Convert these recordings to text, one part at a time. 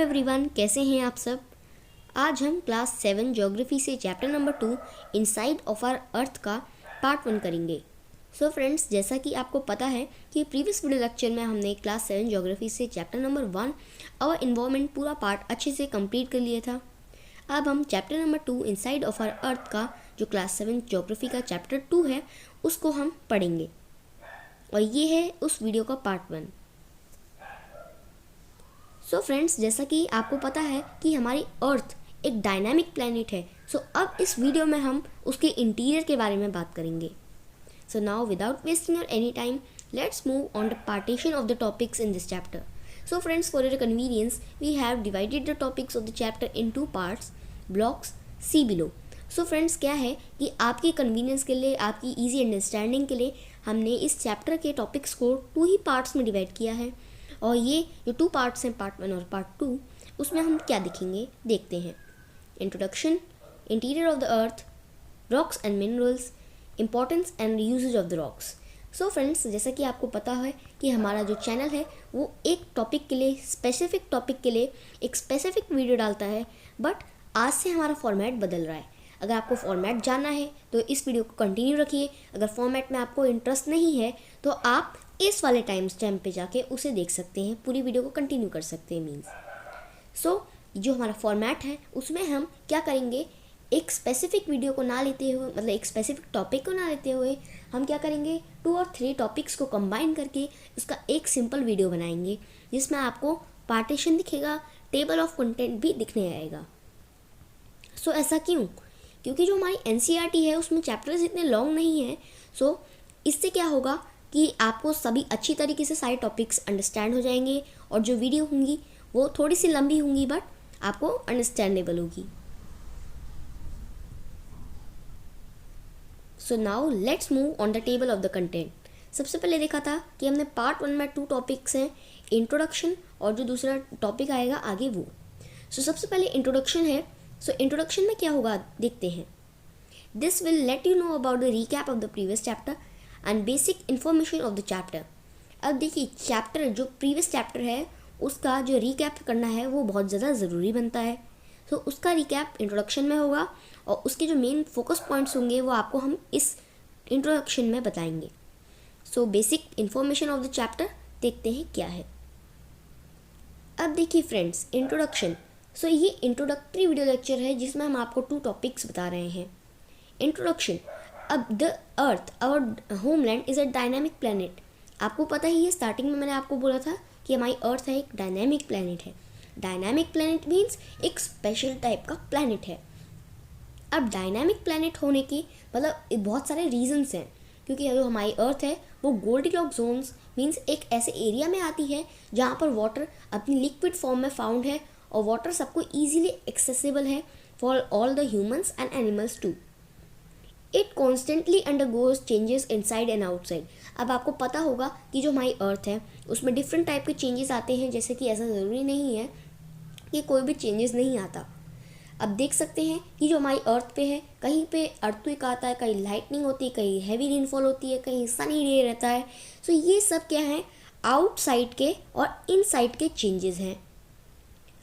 Everyone, कैसे हैं आप सब। आज हम क्लास 7 ज्योग्राफी से chapter number 2 inside of our earth का पार्ट 1 करेंगे। सो फ्रेंड्स, जैसा कि आपको पता है कि प्रीवियस वीडियो लेक्चर में हमने क्लास 7 ज्योग्राफी से चैप्टर नंबर 1 और इन्वायरमेंट पूरा पार्ट अच्छे से कंप्लीट कर लिया था। अब हम chapter number 2 inside of our earth का जो क्लास 7 ज्योग्राफी का चैप्टर 2 है उसको हम पढ़ेंगे, और ये है उस वीडियो का पार्ट 1। सो फ्रेंड्स, जैसा कि आपको पता है कि हमारी अर्थ एक डायनामिक प्लैनेट है। अब इस वीडियो में हम उसके इंटीरियर के बारे में बात करेंगे। So now without wasting your any time, let's move on the partition of the topics in this chapter. So friends, for your convenience we have divided the topics of the chapter in 2 parts, blocks see below. So friends, क्या है कि आपकी convenience के लिए, आपकी easy understanding के लिए हमने इस चैप्टर के टॉपिक्स को 2 ही पार्ट्स में डिवाइड किया है। और ये जो 2 पार्ट्स हैं, पार्ट 1 और पार्ट 2, उसमें हम क्या देखेंगे, देखते हैं। Introduction, interior of the earth, rocks and minerals, importance and uses of the rocks. So friends, जैसा कि आपको पता है कि हमारा जो चैनल है वो एक टॉपिक के लिए, स्पेसिफिक टॉपिक के लिए एक स्पेसिफिक वीडियो डालता है, बट आज से हमारा फॉर्मेट बदल रहा है। अगर आपको फॉर्मेट जानना है तो इस वीडियो को कंटिन्यू रखिए। अगर फॉर्मेट में आपको इंटरेस्ट नहीं है तो आप इस वाले टाइम स्टैम्प पे जाके उसे देख सकते हैं, पूरी वीडियो को कंटिन्यू कर सकते हैं मीन्स। जो हमारा फॉर्मेट है उसमें हम क्या करेंगे, एक स्पेसिफिक वीडियो को ना लेते हुए, मतलब एक स्पेसिफिक टॉपिक को ना लेते हुए, हम क्या करेंगे 2 और 3 टॉपिक्स को कंबाइन करके उसका एक सिंपल वीडियो बनाएंगे, जिसमें आपको पार्टीशन दिखेगा, टेबल ऑफ कंटेंट भी दिखने आएगा। ऐसा क्यों? क्योंकि जो हमारी NCERT है उसमें चैप्टर्स इतने लॉन्ग नहीं है। इससे क्या होगा कि आपको सभी अच्छी तरीके से सारे टॉपिक्स अंडरस्टैंड हो जाएंगे, और जो वीडियो होंगी वो थोड़ी सी लंबी होंगी बट आपको अंडरस्टैंडेबल होगी। Now let's move on the table of the content. सबसे पहले देखा था कि हमने पार्ट 1 में 2 टॉपिक्स हैं, इंट्रोडक्शन और जो दूसरा टॉपिक आएगा आगे वो। सबसे पहले इंट्रोडक्शन है। इंट्रोडक्शन में क्या होगा देखते हैं। This will let you know about the recap of the previous chapter and basic information of the chapter. अब देखिए, चैप्टर जो प्रीवियस चैप्टर है उसका जो रीकैप करना है वो बहुत ज़्यादा ज़रूरी बनता है। उसका रीकैप इंट्रोडक्शन में होगा, और उसके जो मेन फोकस पॉइंट्स होंगे वो आपको हम इस इंट्रोडक्शन में बताएंगे। Basic information of the chapter देखते हैं क्या है। अब देखिए फ्रेंड्स, इंट्रोडक्शन। ये इंट्रोडक्टरी वीडियो लेक्चर है जिसमें हम आपको 2 टॉपिक्स बता रहे हैं। इंट्रोडक्शन। अब the earth our homeland is a dynamic planet. आपको पता ही है, स्टार्टिंग में मैंने आपको बोला था कि हमारी अर्थ है एक डायनामिक प्लैनेट है। डायनामिक प्लैनेट मीन्स एक स्पेशल टाइप का प्लैनेट है। अब डायनामिक प्लैनेट होने के मतलब बहुत सारे रीजंस हैं, क्योंकि जो हमारी अर्थ है वो गोल्डीलॉक्स जोन्स मीन्स एक ऐसे एरिया में आती है जहाँ पर वाटर अपनी लिक्विड फॉर्म में फाउंड है, और वाटर सबको ईजिली एक्सेसिबल है for all the humans and animals too. It constantly undergoes changes inside and outside. अब आपको पता होगा कि जो हमारी अर्थ है उसमें डिफरेंट टाइप के चेंजेस आते हैं, जैसे कि ऐसा ज़रूरी नहीं है कि कोई भी चेंजेस नहीं आता। अब देख सकते हैं कि जो हमारी अर्थ पे है, कहीं पे अर्थक्वेक आता है, कहीं लाइटनिंग होती है, कहीं हैवी रेनफॉल होती है, कहीं सनी डे रहता है। ये सब क्या है, आउटसाइड के और इनसाइड के चेंजेस हैं।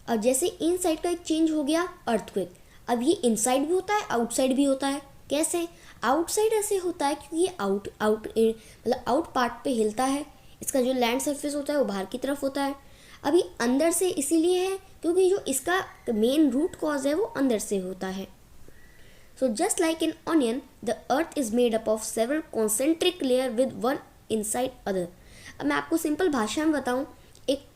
अब जैसे इनसाइड का एक चेंज हो गया अर्थक्वेक, अब ये इनसाइड भी होता है, आउटसाइड भी होता है। कैसे? आउटसाइड ऐसे होता है क्योंकि ये मतलब आउट पार्ट पे हिलता है, इसका जो लैंड सरफेस होता है वो बाहर की तरफ होता है। अभी अंदर से इसीलिए है क्योंकि जो इसका मेन रूट कॉज है वो अंदर से होता है। Just like an onion, the earth is made up of several concentric layer with one inside other. अब मैं आपको सिंपल भाषा में बताऊं, एक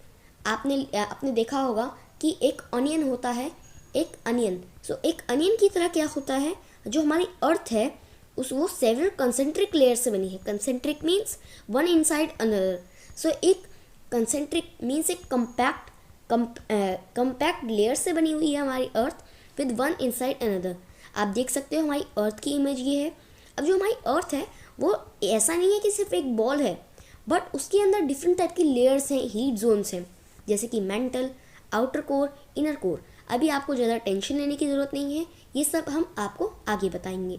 आपने देखा होगा कि एक ऑनियन होता है, एक अनियन। एक अनियन की तरह क्या होता है, जो हमारी अर्थ है वो सेवरल कंसेंट्रिक लेयर से बनी है। Concentric means one inside another. एक कंसेंट्रिक मीन्स एक कंपैक्ट लेयर से बनी हुई है हमारी earth with one inside another. आप देख सकते हो हमारी अर्थ की इमेज ये है। अब जो हमारी अर्थ है वो ऐसा नहीं है कि सिर्फ एक बॉल है, बट उसके अंदर डिफरेंट टाइप की लेयर्स हैं, हीट जोन्स हैं, जैसे कि mental, outer core, inner core. अभी आपको ज़्यादा टेंशन लेने की ज़रूरत नहीं है, ये सब हम आपको आगे बताएंगे।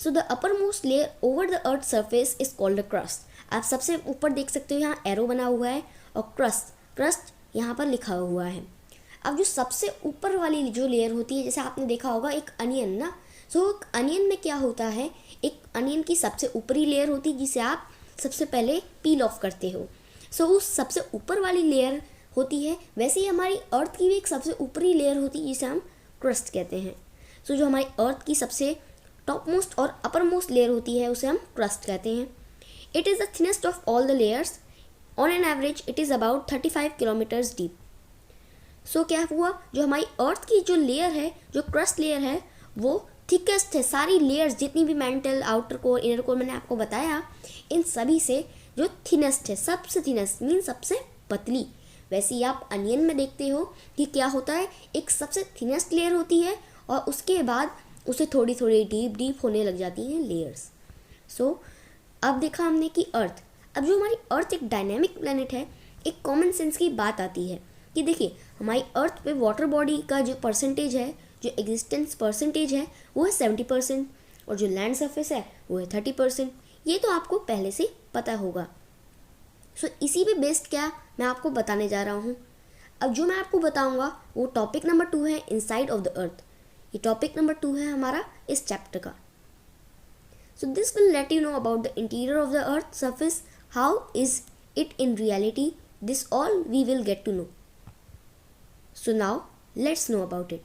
The upper most layer over the earth surface is called the crust. आप सबसे ऊपर देख सकते हो यहाँ एरो बना हुआ है, और क्रस्ट यहाँ पर लिखा हुआ है। अब जो सबसे ऊपर वाली जो लेयर होती है, जैसे आपने देखा होगा एक अनियन ना, सो अनियन में क्या होता है, एक अनियन की सबसे ऊपरी लेयर होती है जिसे आप सबसे पहले पील ऑफ करते हो। सो उस सबसे ऊपर वाली लेयर होती है, वैसे ही हमारी अर्थ की भी एक सबसे ऊपरी लेयर होती है जिसे हम क्रस्ट कहते हैं। सो जो हमारी अर्थ की सबसे टॉप मोस्ट और अपर मोस्ट लेयर होती है उसे हम क्रस्ट कहते हैं। It is the thinnest of all the layers, on an average it is about 35 kilometers deep. So क्या हुआ, जो हमारी अर्थ की जो लेयर है, जो क्रस्ट लेयर है, वो थिकेस्ट है। सारी लेयर्स जितनी भी mental, outer core, inner core मैंने आपको बताया, इन सभी से जो थिनेस्ट है, सबसे थिनेस्ट मीन सबसे पतली। वैसे ही आप अनियन में देखते हो कि क्या होता है, एक सबसे थिनेस्ट लेयर होती है और उसके बाद उसे थोड़ी थोड़ी डीप होने लग जाती हैं लेयर्स। सो अब देखा हमने कि अर्थ, अब जो हमारी अर्थ एक डायनेमिक प्लेनेट है, एक कॉमन सेंस की बात आती है कि देखिए हमारी अर्थ पे वाटर बॉडी का जो परसेंटेज है, जो एग्जिस्टेंस परसेंटेज है, वो है 70% और जो लैंड सरफेस है वो है 30%। ये तो आपको पहले से पता होगा। सो इसी पे बेस्ड क्या मैं आपको बताने जा रहा हूँ। अब जो मैं आपको बताऊँगा वो टॉपिक नंबर 2 है, इनसाइड ऑफ द अर्थ। ये टॉपिक नंबर 2 है हमारा इस चैप्टर का। So this will let you know about the interior of the earth surface, how is it in reality, this all we will get to know. So now let's know about it.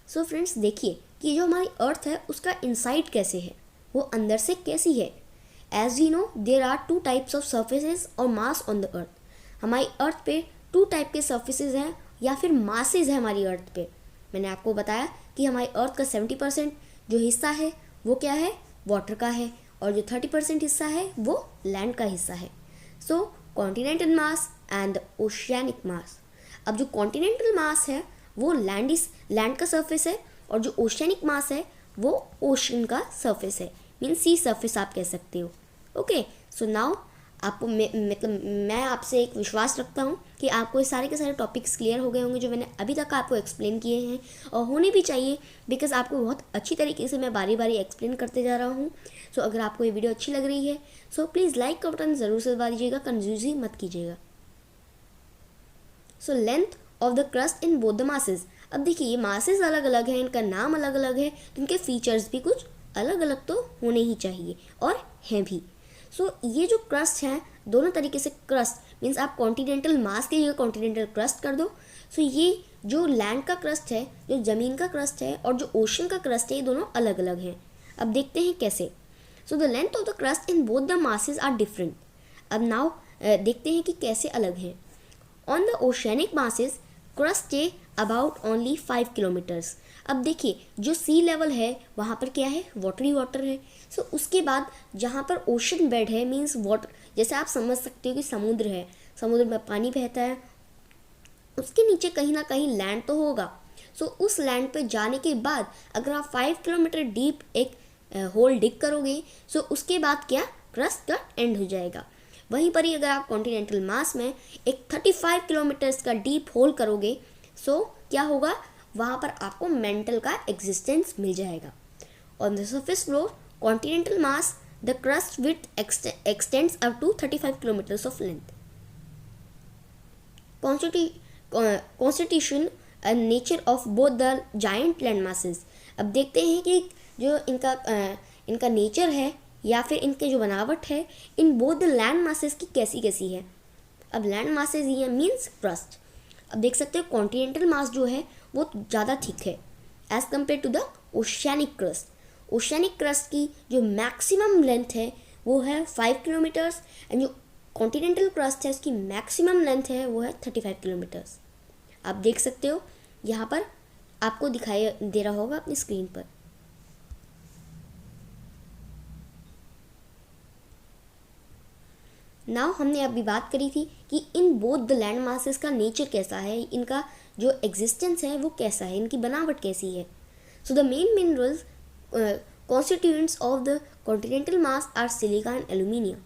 So friends देखिए कि जो हमारी अर्थ है उसका inside कैसे है, वो अंदर से कैसी है। As we know there are 2 types of surfaces और मास ऑन द अर्थ। हमारी अर्थ पे 2 टाइप के सर्फेसेस हैं या फिर मासेस है हमारी अर्थ पे। मैंने आपको बताया कि हमारी अर्थ का 70% जो हिस्सा है वो क्या है, वाटर का है, और जो 30% हिस्सा है वो लैंड का हिस्सा है। सो कॉन्टिनेंटल मास एंड ओशियानिक मास। अब जो कॉन्टिनेंटल मास है वो लैंड का सरफेस है, और जो ओशियानिक मास है वो ओशन का सरफेस है, मीन सी सरफेस आप कह सकते हो। ओके, सो नाउ आपको मतलब मैं आपसे एक विश्वास रखता हूँ कि आपको ये सारे के सारे टॉपिक्स क्लियर हो गए होंगे जो मैंने अभी तक आपको एक्सप्लेन किए हैं, और होने भी चाहिए बिकॉज आपको बहुत अच्छी तरीके से मैं बारी बारी एक्सप्लेन करते जा रहा हूँ। सो अगर आपको ये वीडियो अच्छी लग रही है सो प्लीज़ लाइक का बटन ज़रूर से दबा दीजिएगा, कंफ्यूज मत कीजिएगा। So length of the crust in both the masses. अब देखिए ये मासेस अलग अलग हैं, इनका नाम अलग अलग है, तो इनके फीचर्स भी कुछ अलग अलग तो होने ही चाहिए और हैं भी। सो ये जो क्रस्ट है, दोनों तरीके से क्रस्ट मीन्स आप कॉन्टिनेंटल मास के जगह कॉन्टिनेंटल क्रस्ट कर दो। सो ये जो लैंड का क्रस्ट है, जो ज़मीन का क्रस्ट है, और जो ओशन का क्रस्ट है, ये दोनों अलग अलग हैं। अब देखते हैं कैसे। So the length of the crust in both the masses are different. अब नाउ देखते हैं कि कैसे अलग हैं। On the oceanic masses crust है अबाउट ओनली 5 किलोमीटर्स। अब देखिए जो सी लेवल है वहाँ पर क्या है, वाटरी वाटर है। सो उसके बाद जहाँ पर ओशन बेड है मीन्स वाटर, जैसे आप समझ सकते हो कि समुद्र है, समुद्र में पानी बहता है, उसके नीचे कहीं ना कहीं लैंड तो होगा। सो उस लैंड पे जाने के बाद अगर आप 5 किलोमीटर डीप एक होल डिग करोगे, सो उसके बाद क्या, क्रस्ट का एंड हो जाएगा। वहीं पर ही अगर आप कॉन्टिनेंटल मास में एक 35 किलोमीटर्स का डीप होल करोगे, सो क्या होगा, वहाँ पर आपको मेंटल का एग्जिस्टेंस मिल जाएगा। On the surface floor continental mass the crust width extends up to 35 kilometres of length. Constitution and nature of both the giant land masses. अब देखते हैं कि जो इनका नेचर है या फिर इनके जो बनावट है इन बोथ द लैंड मासेस की कैसी कैसी है। अब लैंड मासेस ये मीन्स क्रस्ट। अब देख सकते हो कॉन्टिनेंटल मास जो है वो ज़्यादा थिक है as compare to the oceanic crust. Oceanic crust की जो मैक्सिमम लेंथ है वो है 5 किलोमीटर्स, एंड जो कॉन्टिनेंटल क्रस्ट है उसकी मैक्सिमम लेंथ है वो है 35 किलोमीटर्स। आप देख सकते हो यहाँ पर आपको दिखाई दे रहा होगा अपनी स्क्रीन पर। नाउ हमने अभी बात करी थी कि इन बोथ द लैंड मासेस का नेचर कैसा है, इनका जो एग्जिस्टेंस है वो कैसा है, इनकी बनावट कैसी है। So the main minerals constituents of the continental mass are silica and aluminium.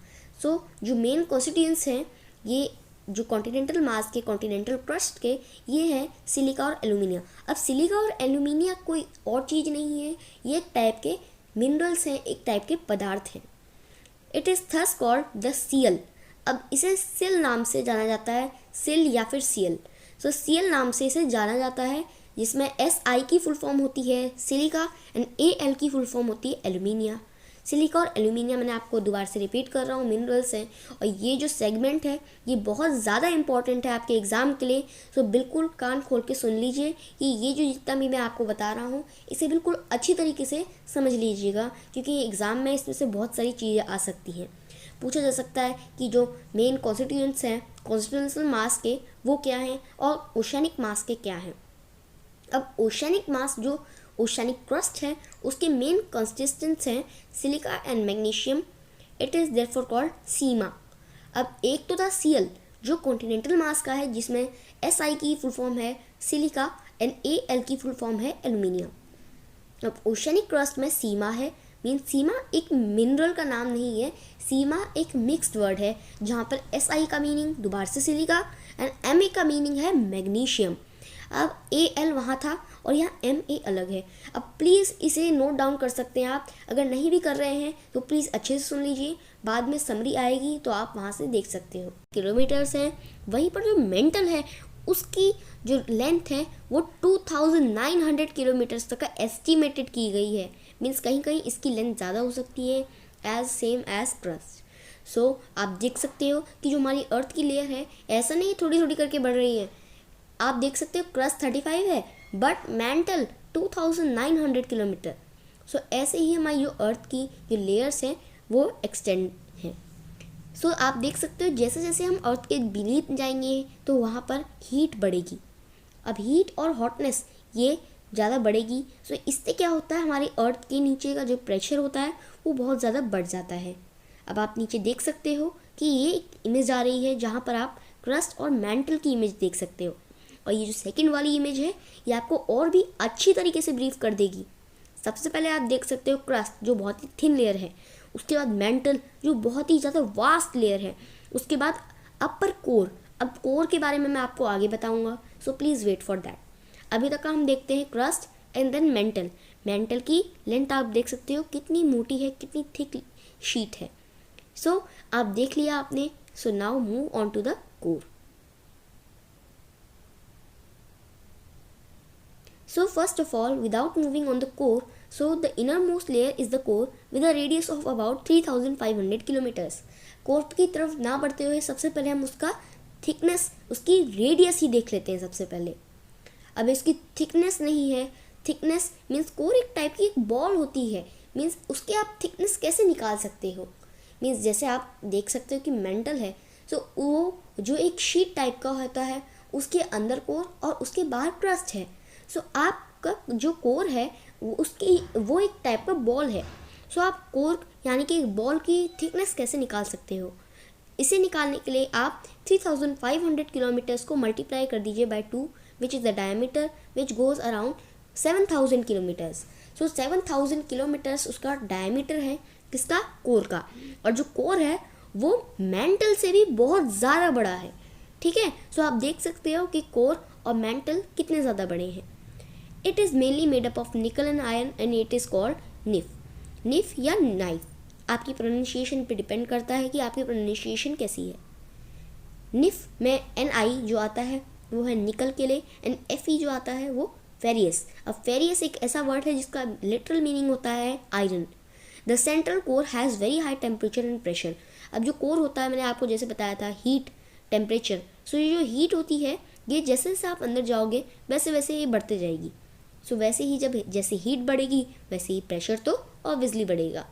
So जो मेन कॉन्स्टिट्यूएंट्स हैं ये जो कॉन्टिनेंटल मास के, कॉन्टिनेंटल क्रस्ट के, ये है सिलिका और एल्यूमिनियम। अब सिलिका और एल्यूमिनियम कोई और चीज़ नहीं है, ये एक टाइप के मिनरल्स हैं, एक टाइप के पदार्थ हैं। It is thus called the sial. अब इसे सिल नाम से जाना जाता है, सिल या फिर सीएल। सो सीएल नाम से इसे जाना जाता है, जिसमें SI की फुल फॉर्म होती है सिलिका एंड AL की फुल फॉर्म होती है एल्यूमिनिया। सिलिका और एल्यूमिनियम, मैंने आपको दोबारा से रिपीट कर रहा हूँ, मिनरल्स हैं। और ये जो सेगमेंट है ये बहुत ज़्यादा इंपॉर्टेंट है आपके एग्ज़ाम के लिए। सो बिल्कुल कान खोल के सुन लीजिए कि ये जो जितना भी मैं आपको बता रहा हूँ इसे बिल्कुल अच्छी तरीके से समझ लीजिएगा, क्योंकि एग्ज़ाम में इसमें से बहुत सारी चीज़ें आ सकती हैं। पूछा जा सकता है कि जो मेन कॉन्स्टिट्यूएंट्स हैं कॉन्स्टिट्यूशनल मास के वो क्या हैं और ओशियनिक मास के क्या हैं। अब ओशियनिक मास जो ओशियनिक क्रस्ट है उसके मेन कंस्टिट्यूएंट्स हैं silica and magnesium. It is therefore called sima. अब एक तो था सीएल जो कॉन्टिनेंटल मास का है, जिसमें SI की फुल फॉर्म है सिलिका एंड AL की फुल फॉर्म है एल्यूमिनियम। अब ओशियनिक क्रस्ट में सीमा है, मीन सीमा एक मिनरल का नाम नहीं है, सीमा एक मिक्स्ड वर्ड है जहाँ पर SI का मीनिंग दोबारा से सिलिका एंड MA का मीनिंग है मैग्नीशियम। अब AL वहाँ था और यहाँ MA अलग है। अब प्लीज़ इसे नोट डाउन कर सकते हैं आप, अगर नहीं भी कर रहे हैं तो प्लीज़ अच्छे से सुन लीजिए, बाद में समरी आएगी तो आप वहाँ से देख सकते हो। किलोमीटर्स हैं, वहीं पर जो मेंटल है उसकी जो लेंथ है वो 2900 किलोमीटर्स तक का एस्टिमेटेड की गई है। मीन्स कहीं कहीं इसकी लेंथ ज़्यादा हो सकती है एज सेम एज क्रस्ट। सो आप देख सकते हो कि जो हमारी अर्थ की लेयर है ऐसा नहीं थोड़ी थोड़ी करके बढ़ रही है। आप देख सकते हो क्रस्ट 35 है बट मेंटल 2900 किलोमीटर। सो ऐसे ही हमारी जो अर्थ की जो लेयर्स हैं वो एक्सटेंड हैं। सो आप देख सकते हो जैसे जैसे हम अर्थ के बीच जाएंगे तो वहाँ पर हीट बढ़ेगी। अब हीट और हॉटनेस ये ज़्यादा बढ़ेगी। सो इससे क्या होता है, हमारी अर्थ के नीचे का जो प्रेशर होता है वो बहुत ज़्यादा बढ़ जाता है। अब आप नीचे देख सकते हो कि ये एक इमेज आ रही है जहाँ पर आप क्रस्ट और मेंटल की इमेज देख सकते हो। और ये जो सेकंड वाली इमेज है ये आपको और भी अच्छी तरीके से ब्रीफ कर देगी। सबसे पहले आप देख सकते हो क्रस्ट जो बहुत ही थिन लेयर है, उसके बाद मेंटल जो बहुत ही ज़्यादा वास्ट लेयर है, उसके बाद अपर कोर। अब कोर के बारे में मैं आपको आगे बताऊंगा, so please wait for that. अभी तक हम देखते हैं crust and then mantle. Mantle की लेंथ आप देख सकते हो कितनी मोटी है, कितनी थिक शीट है। सो आप देख लिया आपने। So now move on to the core. So first of all, without moving on the core, so the innermost layer is the core with a radius of about 3500 kilometers. Core की तरफ ना बढ़ते हुए सबसे पहले हम उसका थिकनेस, उसकी रेडियस ही देख लेते हैं सबसे पहले। अब इसकी थिकनेस नहीं है, थिकनेस मीन्स कोर एक टाइप की एक बॉल होती है, मीन्स उसके आप थिकनेस कैसे निकाल सकते हो। मीन्स जैसे आप देख सकते हो कि मेंटल है, सो वो जो एक शीट टाइप का होता है उसके अंदर कोर और उसके बाहर क्रस्ट है। सो आपका जो कोर है वो एक टाइप का बॉल है। सो आप कोर यानी कि बॉल की थिकनेस कैसे निकाल सकते हो, इसे निकालने के लिए आप 3500 किलोमीटर्स को मल्टीप्लाई कर दीजिए by 2 which is the diameter which goes around 7000 kilometres. So 7000 kilometres उसका डायमीटर है किसका, कोर का। और जो कोर है वो मेंटल से भी बहुत ज़्यादा बड़ा है। ठीक है, सो आप देख सकते हो कि कोर और मेंटल कितने ज़्यादा बड़े हैं। It is mainly made up of निकल and iron and it is called nif. Nif या नाइफ आपकी प्रोनाउंसिएशन पे डिपेंड करता है कि आपकी प्रोनाउंसिएशन कैसी है। निफ में NI जो आता है वो है निकल के लिए एंड FE जो आता है वो फेरियस। अब फेरियस एक ऐसा वर्ड है जिसका लिटरल मीनिंग होता है iron. The central core has very high temperature and pressure. अब जो कोर होता है मैंने आपको जैसे बताया था हीट टेम्परेचर। सो ये जो हीट होती है ये जैसे जैसे आप अंदर जाओगे वैसे वैसे ये बढ़ते जाएगी। सो वैसे ही जब जैसे हीट बढ़ेगी वैसे ही प्रेशर तो ऑब्वियसली बढ़ेगा।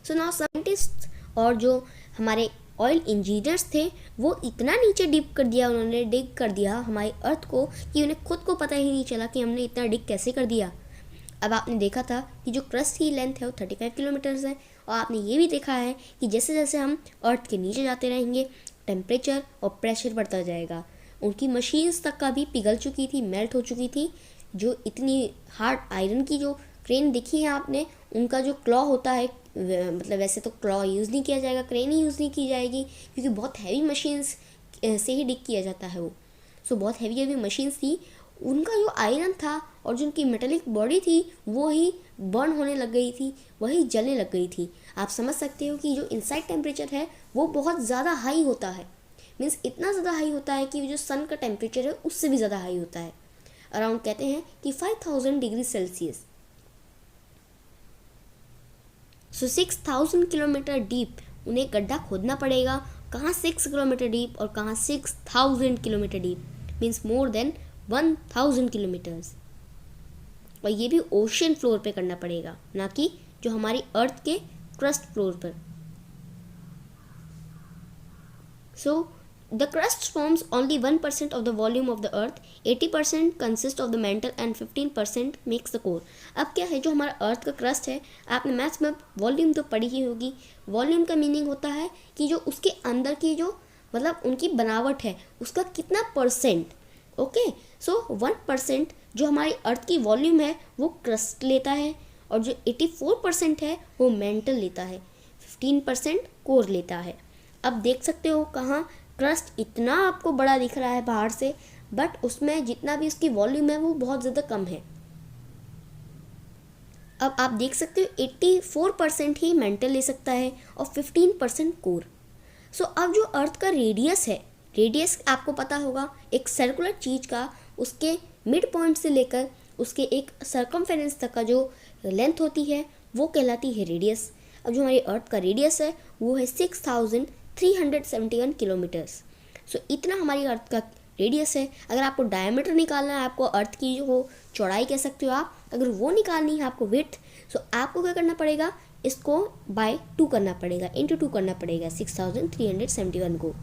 सो नाउ साइंटिस्ट और जो हमारे ऑयल इंजीनियर्स थे वो इतना नीचे डिप कर दिया, उन्होंने डिग कर दिया हमारी अर्थ को कि उन्हें खुद को पता ही नहीं चला कि हमने इतना डिग कैसे कर दिया। अब आपने देखा था कि जो क्रस्ट की लेंथ है वो 35 किलोमीटर्स है, और आपने ये भी देखा है कि जैसे जैसे हम अर्थ के नीचे जाते रहेंगे टेम्परेचर और प्रेशर बढ़ता जाएगा। उनकी मशीन्स तक का भी पिघल चुकी थी, मेल्ट हो चुकी थी। जो इतनी हार्ड आयरन की जो क्रेन देखी है आपने, उनका जो क्लॉ होता है, मतलब वैसे तो क्लॉ यूज़ नहीं किया जाएगा, क्रेन ही यूज़ नहीं की जाएगी क्योंकि बहुत हैवी मशीन्स से ही डिग किया जाता है वो। सो बहुत हैवी हैवी मशीन्स थी, उनका जो आयरन था और जो उनकी मेटेलिक बॉडी थी वो ही बर्न होने लग गई थी, वही जलने लग गई थी। आप समझ सकते हो कि जो इनसाइड टेम्परेचर है वो बहुत ज़्यादा हाई होता है, मीन्स इतना ज़्यादा हाई होता है कि जो सन का टेम्परेचर है उससे भी ज़्यादा हाई होता है, अराउंड कहते हैं कि 5000 डिग्री सेल्सियस। सो 6000 किलोमीटर डीप उन्हें गड्ढा खोदना पड़ेगा। कहाँ 6 किलोमीटर डीप और कहाँ 6000 kilometre deep, means more than 1000 kilometres. और ये भी ओशन फ्लोर पे करना पड़ेगा, ना कि जो हमारी अर्थ के क्रस्ट फ्लोर पर। So the crust forms only 1% of the volume of the earth, 80% consist of the mental and 15% makes the core. अब क्या है, जो हमारा अर्थ का क्रस्ट है, आपने मैथ्स में वॉल्यूम तो पढ़ी ही होगी। वॉल्यूम का मीनिंग होता है कि जो उसके अंदर की जो मतलब उनकी बनावट है उसका कितना परसेंट। ओके, सो 1% जो हमारी अर्थ की वॉल्यूम है वो क्रस्ट लेता है, और जो 84% है वो मेंटल लेता है, 15% कोर लेता है। अब देख सकते हो कहाँ क्रस्ट इतना आपको बड़ा दिख रहा है बाहर से, बट उसमें जितना भी उसकी वॉल्यूम है वो बहुत ज़्यादा कम है। अब आप देख सकते हो 84% ही मेंटल ले सकता है और 15% कोर। सो अब जो अर्थ का रेडियस है, रेडियस आपको पता होगा एक सर्कुलर चीज़ का उसके मिड पॉइंट से लेकर उसके एक सर्कमफेरेंस तक का जो लेंथ होती है वो कहलाती है रेडियस। अब जो हमारी अर्थ का रेडियस है वो है 6371 किलोमीटर्स। सो इतना हमारी अर्थ का रेडियस है। अगर आपको डायमीटर निकालना है, आपको अर्थ की जो चौड़ाई कह सकते हो आप, अगर वो निकालनी है आपको विड्थ, सो आपको क्या करना पड़ेगा, इसको बाय 2 करना पड़ेगा, इंटू 2 करना पड़ेगा 6371 को।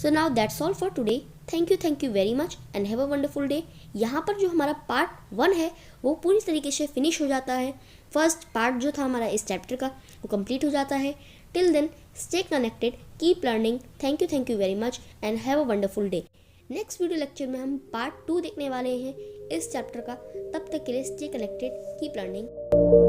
So now that's all for today. Thank you very much and have a wonderful day. यहाँ पर जो हमारा पार्ट 1 है वो पूरी तरीके से फिनिश हो जाता है। फर्स्ट पार्ट जो था हमारा इस चैप्टर का वो कंप्लीट हो जाता है। Till then stay connected, keep learning. Thank you very much and have a wonderful day. Next video lecture में हम पार्ट 2 देखने वाले हैं इस चैप्टर का। तब तक के लिए स्टे कनेक्टेड, कीप लर्निंग।